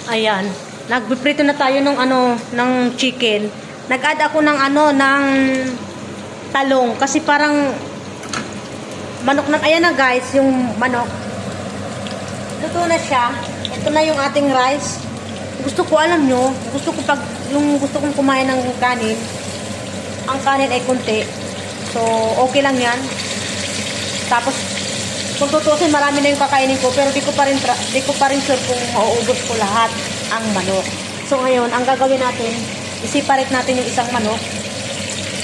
Ayan. Nagpiprito na tayo ng ng chicken. Nag-add ako ng ng talong kasi parang manok na. Ayan na guys, yung manok. Luto na siya. Ito na yung ating rice. Gusto ko, alam nyo, gusto kong kumain ng kanin. Ang kanin ay konti. So, okay lang yan. Tapos, kung tutusin, marami na yung kakainin ko, pero di ko pa rin sure kung mauubos ko lahat ang manok. So, ngayon, ang gagawin natin, i-separate natin yung isang manok.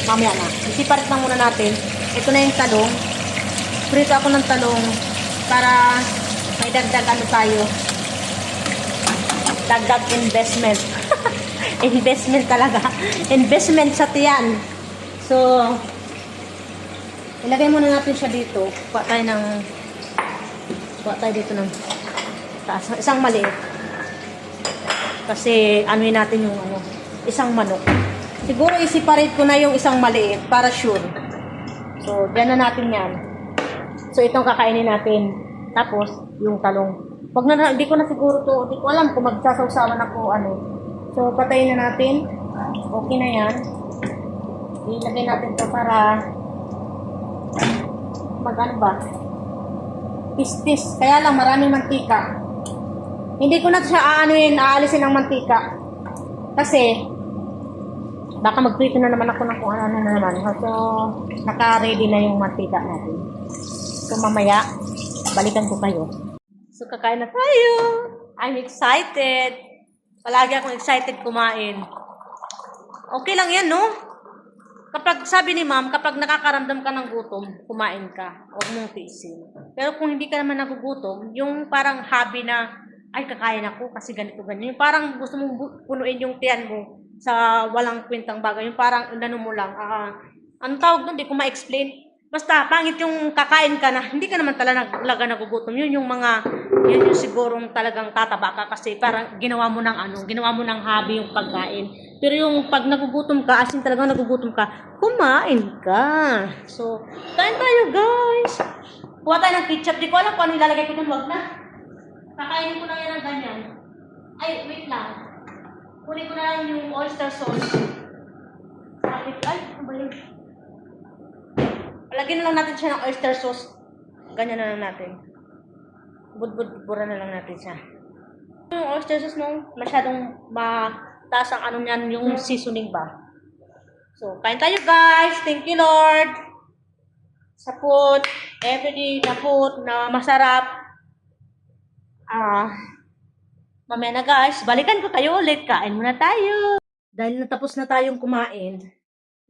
Mamaya na. I-separate lang muna natin. Ito na yung talong. Prito ako ng talong para may dagdag tayo. Dagdag investment. Investment talaga. Investment sa tiyan. So, ilagay muna natin siya dito. Kuha tayo dito ng taas. Isang maliit. Kasi, anuin natin yung isang manok. Siguro, i-separate ko na yung isang maliit para sure. So, dyan na natin yan. So, itong kakainin natin. Tapos, yung talong. Hindi ko na siguro to, hindi ko alam kung magsasawsawan ako So, patayin na natin. Okay na yan. Ilagay natin to para pistis. Kaya lang maraming mantika. Hindi ko na siya aalisin ng mantika. Kasi baka magprito na naman ako ng kung ano na naman. So, naka-ready na yung mantika natin. So, mamaya balikan ko kayo. So, kakain na tayo. I'm excited. Palagi akong excited kumain. Okay lang yan, no? Kapag sabi ni ma'am, kapag nakakaramdam ka ng gutom, kumain ka. Huwag mong tiisin. Pero kung hindi ka naman nagugutom, yung parang hobby na, ay, kakain ako kasi ganito, ganyan. Yung parang gusto mong punuin yung tiyan mo sa walang kwentang bagay. Yung parang, mo lang, anong tawag doon? Hindi ko ma-explain. Basta, pangit yung kakain ka na, hindi ka naman talaga nagugutom. Yun yung sigurong talagang tataba ka kasi parang ginawa mo ng hobby yung pagkain. Pero yung pag nagugutom ka, as in talagang nagugutom ka, kumain ka. So, kain tayo guys. Kuha tayo ng ketchup. Di ko alam kung ano ilalagay ko dun, wag na. Kakainin ko na yan ng ganyan. Ay, wait lang. Kunin ko na lang yung oyster sauce. Ay, ano ba yun? Lagyan na lang natin siya ng oyster sauce. Ganyan na lang natin. Budbura na lang natin siya. Yung oyster sauce masyadong mataas ang niyan, yung seasoning ba. So, kain tayo guys. Thank you Lord. Sa food. Everyday na food na masarap. Mamaya na guys. Balikan ko kayo ulit. Kain muna tayo. Dahil natapos na tayong kumain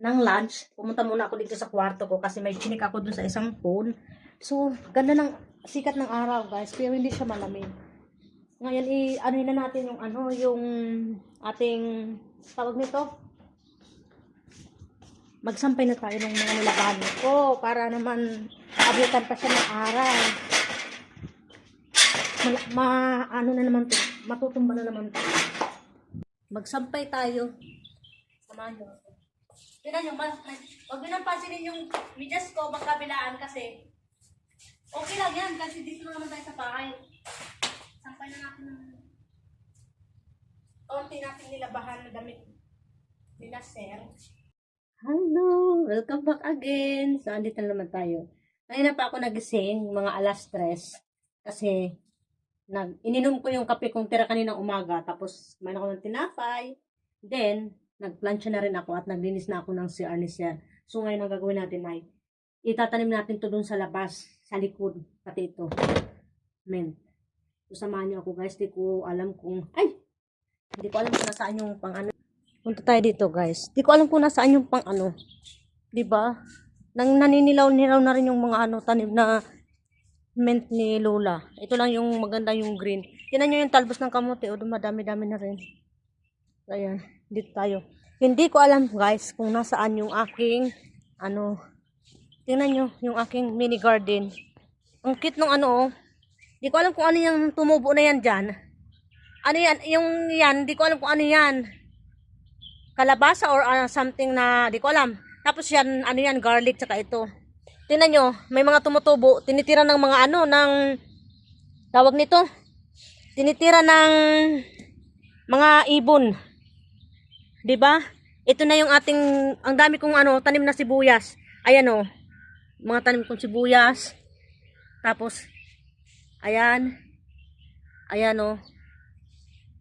ng lunch, pumunta muna ako dito sa kwarto ko kasi may chinik ako dun sa isang phone. So, ganda ng sikat ng araw guys, pero hindi siya malamig. Ngayon, na natin yung yung ating tawag nito. Magsampay na tayo ng mga nilabahan ko para naman abutan pa siya ng araw. Na naman to, matutumba na naman to. Magsampay tayo. Samahan nyo. Tignan nyo, huwag nyo nang pansinin yung medyas ko magkabilaan kasi okay lang yan kasi dito naman tayo sa bahay. Sampay na natin ng konti natin nilabahan na damit nila sir. Hello! Welcome back again. So, andito na naman tayo. Ngayon na pa ako nagising, mga alas 3 kasi ininom ko yung kape kong tira kaninang umaga tapos kumain ako ng tinapay. Then, nagplansya na rin ako at naglinis na ako ng CR ni Sir. So ngayon ang gagawin natin ay itatanim natin to dun sa labas, sa likod, pati ito. Amen. So samahan niyo ako guys, di ko alam kung nasaan yung Punta tayo dito guys. Di ko alam kung nasaan yung Diba? Naninilaw-nilaw na rin yung mga tanim na mint ni Lola. Ito lang yung maganda yung green. Tingnan niyo yung talbos ng kamote, dumadami-dami na rin. So, ayan. Dito tayo. Hindi ko alam guys kung nasaan yung aking tingnan nyo yung aking mini garden. Ang cute ng Hindi ko alam kung ano yung tumubo na yan dyan. Ano yan? Yung yan, hindi ko alam kung ano yan. Kalabasa or something na, hindi ko alam. Tapos yan, yan, garlic tsaka ito. Tingnan nyo, may mga tumutubo. Tinitira ng mga ng tawag nito. Tinitira ng mga ibon. 'Di ba? Ito na yung ating, ang dami kong tanim na sibuyas. Ayan oh, mga tanim kong sibuyas. Tapos, ayan. Ayan oh.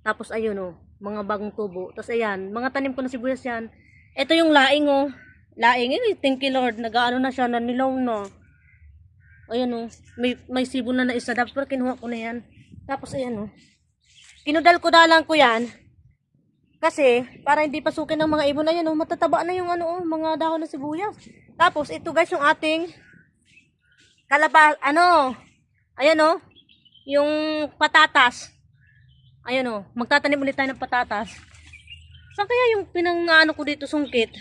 Tapos ayun oh, mga bagong tubo. Tapos ayan, mga tanim ko na sibuyas yan. Ito yung laing oh. Laing, thank you Lord. Nag-ano na siya, nanilaw na. Ayan oh, may sibol na isa. Dapat kinuha ko na yan. Tapos ayan oh. Kinudal ko dalang ko yan. Kasi, para hindi pasukin ng mga ibon na yan, oh, matataba na yung mga dahon ng sibuyas. Tapos, ito guys, yung ating ayan oh, yung patatas. Ayan oh, magtatanim ulit tayo ng patatas. Saan kaya yung ko dito sungkit?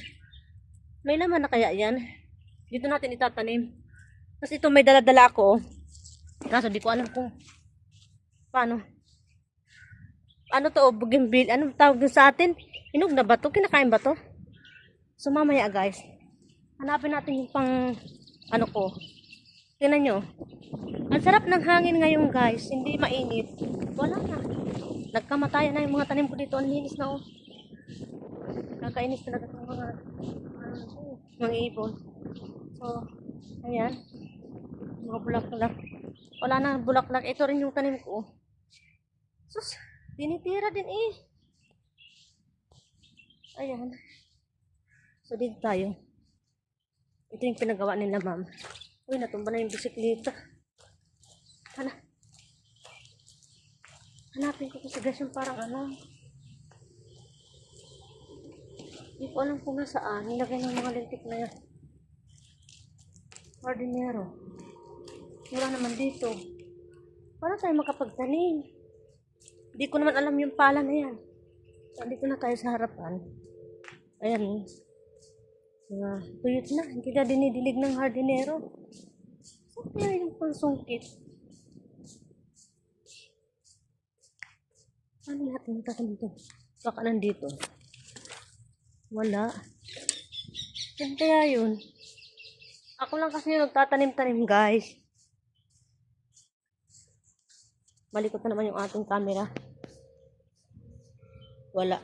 May laman na kaya yan? Dito natin itatanim. Tapos ito may dala-dala ako, oh. Kaso di ko alam kung paano. Ano to, bougainville, anong tawag din sa atin? Hinog na ba to? Kinakain ba to? So mamaya guys, hanapin natin yung pang ko. Tingnan nyo. Ang sarap ng hangin ngayon guys, hindi mainit. Wala na. Nagkamatayan na yung mga tanim ko dito. Ang linis na oh. Kakainis talaga ng mga ibon. So, ayan. Mga bulaklak. Wala na bulaklak. Ito rin yung tanim ko. Sus, tinitira din eh. Ayan. So, dito tayo. Ito yung pinagawa nila, ma'am. Uy, natumba na yung bisikleta. Hanapin ko kasi guys yung parang hindi ko alam kung nasaan. Nilagay ng mga lintik na yan. Ordinero. Wala naman dito. Paano tayo makapagtanim? Hindi ko naman alam yung pala na yan. So, dito na tayo sa harapan. Ayan. Tuyot na. Hindi na dinidilig ng hardinero. So, kaya yung pansungkit. Ano natin matatanim dito? Baka nandito. Wala. Yan kaya yun. Ako lang kasi yung nagtatanim-tanim guys. Malikot na naman yung ating camera. Wala.